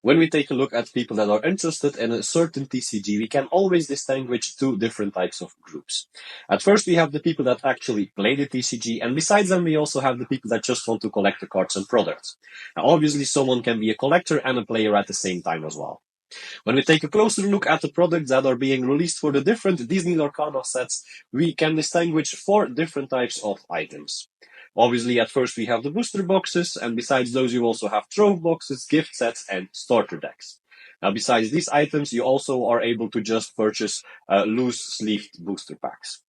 When we take a look at people that are interested in a certain TCG, we can always distinguish two different types of groups. At first, we have the people that actually play the TCG, and besides them, we also have the people that just want to collect the cards and products. Now, obviously, someone can be a collector and a player at the same time as well. When we take a closer look at the products that are being released for the different Disney Lorcana sets, we can distinguish four different types of items. Obviously, at first we have the booster boxes, and besides those you also have trove boxes, gift sets, and starter decks. Now, besides these items, you also are able to just purchase loose-sleeved booster packs.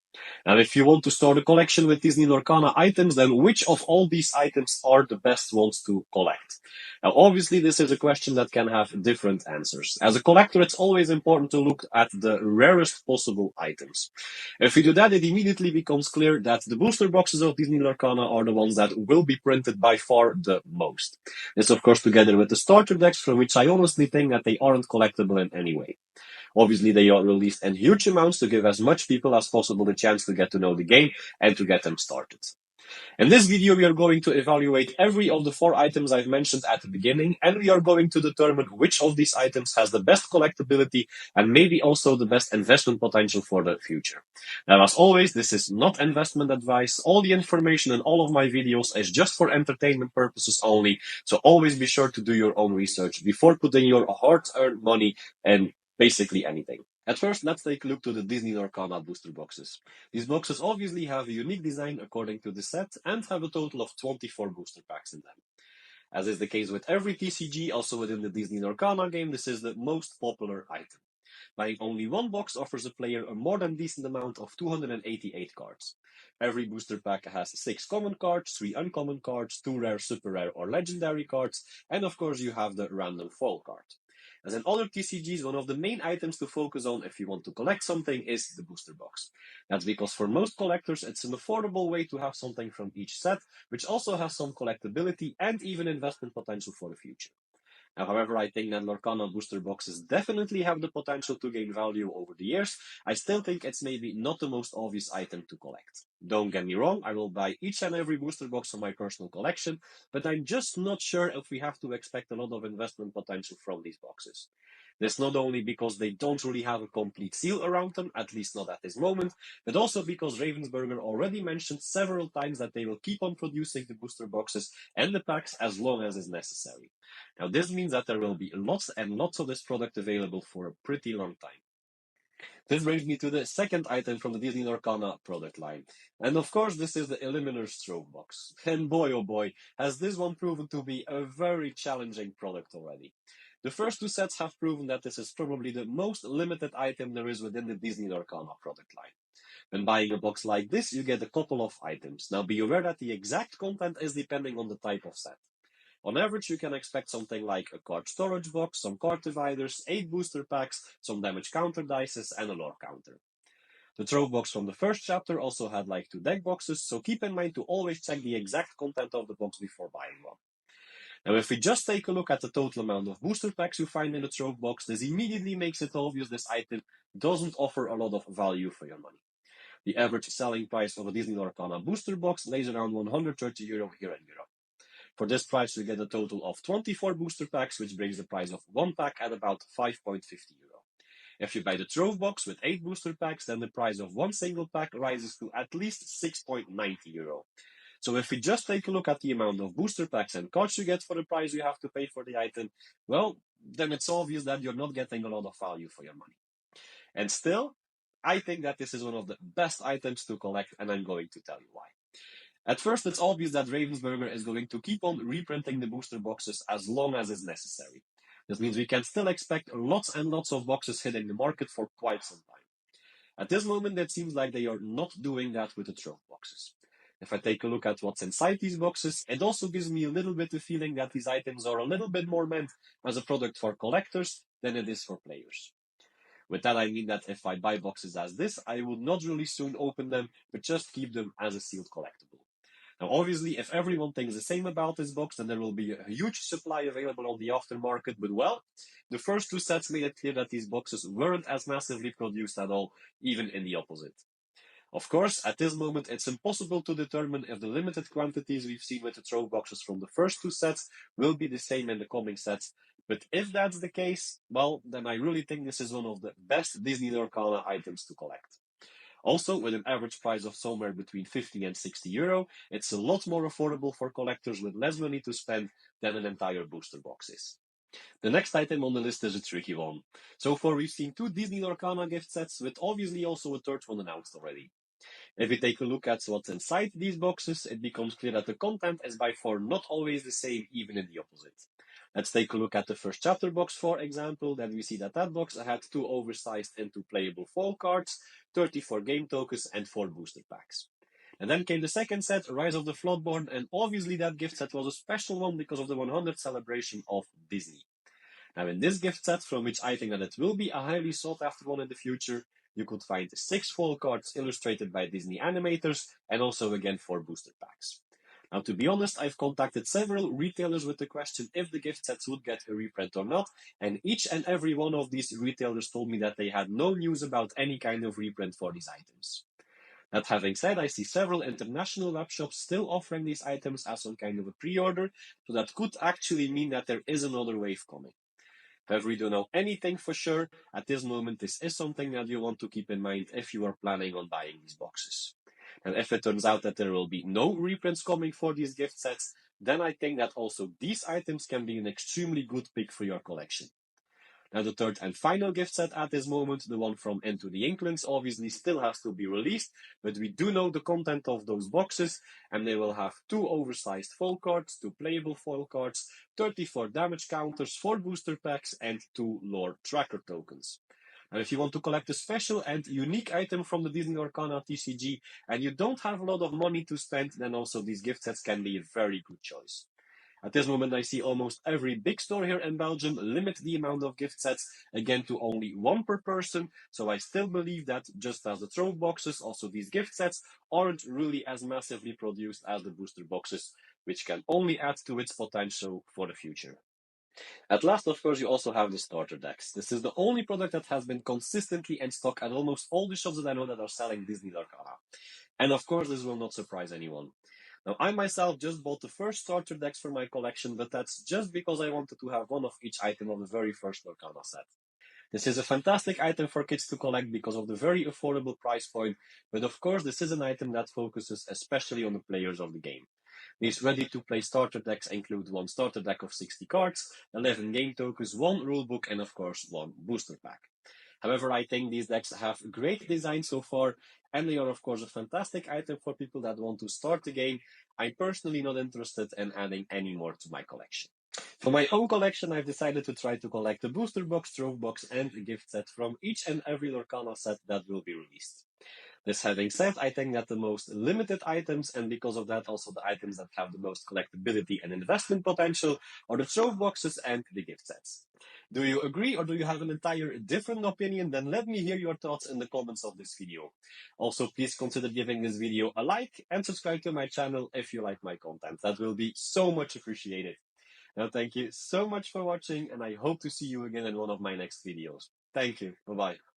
And if you want to start a collection with Disney Lorcana items, then which of all these items are the best ones to collect? Now, obviously, this is a question that can have different answers. As a collector, it's always important to look at the rarest possible items. If you do that, it immediately becomes clear that the booster boxes of Disney Lorcana are the ones that will be printed by far the most. This, of course, together with the starter decks, from which I honestly think that they aren't collectible in any way. Obviously, they are released in huge amounts to give as much people as possible the chance to get to know the game and to get them started. In this video, we are going to evaluate every of the four items I've mentioned at the beginning, and we are going to determine which of these items has the best collectability and maybe also the best investment potential for the future. Now, as always, this is not investment advice. All the information in all of my videos is just for entertainment purposes only, so always be sure to do your own research before putting your hard-earned money in basically anything. At first, let's take a look to the Disney Lorcana booster boxes. These boxes obviously have a unique design according to the set and have a total of 24 booster packs in them. As is the case with every TCG, also within the Disney Lorcana game, this is the most popular item. Buying only one box offers a player a more than decent amount of 288 cards. Every booster pack has 6 common cards, 3 uncommon cards, 2 rare, super rare, or legendary cards, and of course you have the random foil card. As in other TCGs, one of the main items to focus on if you want to collect something is the booster box. That's because for most collectors, it's an affordable way to have something from each set, which also has some collectability and even investment potential for the future. Now, however, I think that Lorcana booster boxes definitely have the potential to gain value over the years. I still think it's maybe not the most obvious item to collect. Don't get me wrong, I will buy each and every booster box for my personal collection, but I'm just not sure if we have to expect a lot of investment potential from these boxes. This not only because they don't really have a complete seal around them, at least not at this moment, but also because Ravensburger already mentioned several times that they will keep on producing the booster boxes and the packs as long as is necessary. Now, this means that there will be lots and lots of this product available for a pretty long time. This brings me to the second item from the Disney Lorcana product line. And of course, this is the Eliminator Stroke Box. And boy, oh boy, has this one proven to be a very challenging product already. The first two sets have proven that this is probably the most limited item there is within the Disney Lorcana product line. When buying a box like this, you get a couple of items. Now be aware that the exact content is depending on the type of set. On average, you can expect something like a card storage box, some card dividers, 8 booster packs, some damage counter dices, and a lore counter. The trove box from the first chapter also had like 2 deck boxes, so keep in mind to always check the exact content of the box before buying one. Now, if we just take a look at the total amount of booster packs you find in the trove box, this immediately makes it obvious this item doesn't offer a lot of value for your money. The average selling price of a Disney Lorcana booster box lays around €130 here in Europe. For this price, you get a total of 24 booster packs, which brings the price of one pack at about €5.50. If you buy the Trove box with 8 booster packs, then the price of one single pack rises to at least €6.90. So if we just take a look at the amount of booster packs and cards you get for the price you have to pay for the item, well, then it's obvious that you're not getting a lot of value for your money. And still, I think that this is one of the best items to collect, and I'm going to tell you why. At first, it's obvious that Ravensburger is going to keep on reprinting the booster boxes as long as is necessary. This means we can still expect lots and lots of boxes hitting the market for quite some time. At this moment, it seems like they are not doing that with the Trove boxes. If I take a look at what's inside these boxes, it also gives me a little bit the feeling that these items are a little bit more meant as a product for collectors than it is for players. With that, I mean that if I buy boxes as this, I will not really soon open them, but just keep them as a sealed collectible. Now, obviously, if everyone thinks the same about this box, then there will be a huge supply available on the aftermarket. But well, the first two sets made it clear that these boxes weren't as massively produced at all, even in the opposite. Of course, at this moment, it's impossible to determine if the limited quantities we've seen with the throw boxes from the first two sets will be the same in the coming sets, But if that's the case, well, then I really think this is one of the best Disney Lorcana items to collect. Also, with an average price of somewhere between 50 and 60 euro, it's a lot more affordable for collectors with less money to spend than an entire booster box is. The next item on the list is a tricky one. So far, we've seen two Disney Lorcana gift sets, with obviously also a third one announced already. If we take a look at what's inside these boxes, it becomes clear that the content is by far not always the same, even in the opposite. Let's take a look at the first chapter box, for example. Then we see that box had 2 oversized into playable foil cards, 34 game tokens, and 4 booster packs. And then came the second set, Rise of the Floodborn, and obviously that gift set was a special one because of the 100th celebration of Disney. Now, in this gift set, from which I think that it will be a highly sought after one in the future, you could find 6 foil cards illustrated by Disney animators and also again 4 booster packs. Now, to be honest, I've contacted several retailers with the question if the gift sets would get a reprint or not, and each and every one of these retailers told me that they had no news about any kind of reprint for these items. That having said, I see several international web shops still offering these items as some kind of a pre-order, so that could actually mean that there is another wave coming. However, we don't know anything for sure. At this moment, this is something that you want to keep in mind if you are planning on buying these boxes. And if it turns out that there will be no reprints coming for these gift sets, then I think that also these items can be an extremely good pick for your collection. Now, the third and final gift set at this moment, the one from Into the Inklings, obviously still has to be released, but we do know the content of those boxes, and they will have 2 oversized foil cards, 2 playable foil cards, 34 damage counters, 4 booster packs, and 2 lore tracker tokens. And if you want to collect a special and unique item from the Disney Lorcana TCG, and you don't have a lot of money to spend, then also these gift sets can be a very good choice. At this moment, I see almost every big store here in Belgium limit the amount of gift sets again to only 1 per person. So I still believe that just as the trove boxes, also these gift sets aren't really as massively produced as the booster boxes, which can only add to its potential for the future. At last, of course, you also have the starter decks. This is the only product that has been consistently in stock at almost all the shops that I know that are selling Disney Lorcana. And of course, this will not surprise anyone. Now, I myself just bought the first starter decks for my collection, but that's just because I wanted to have one of each item of the very first Lorcana set. This is a fantastic item for kids to collect because of the very affordable price point, but of course, this is an item that focuses especially on the players of the game. These ready-to-play starter decks include 1 starter deck of 60 cards, 11 game tokens, 1 rulebook, and of course 1 booster pack. However, I think these decks have great design so far, and they are of course a fantastic item for people that want to start the game. I'm personally not interested in adding any more to my collection. For my own collection, I've decided to try to collect a booster box, trove box, and a gift set from each and every Lorcana set that will be released. This having said, I think that the most limited items, and because of that also the items that have the most collectability and investment potential, are the trove boxes and the gift sets. Do you agree or do you have an entire different opinion? Then let me hear your thoughts in the comments of this video. Also, please consider giving this video a like and subscribe to my channel if you like my content. That will be so much appreciated. Now, thank you so much for watching, and I hope to see you again in one of my next videos. Thank you. Bye-bye.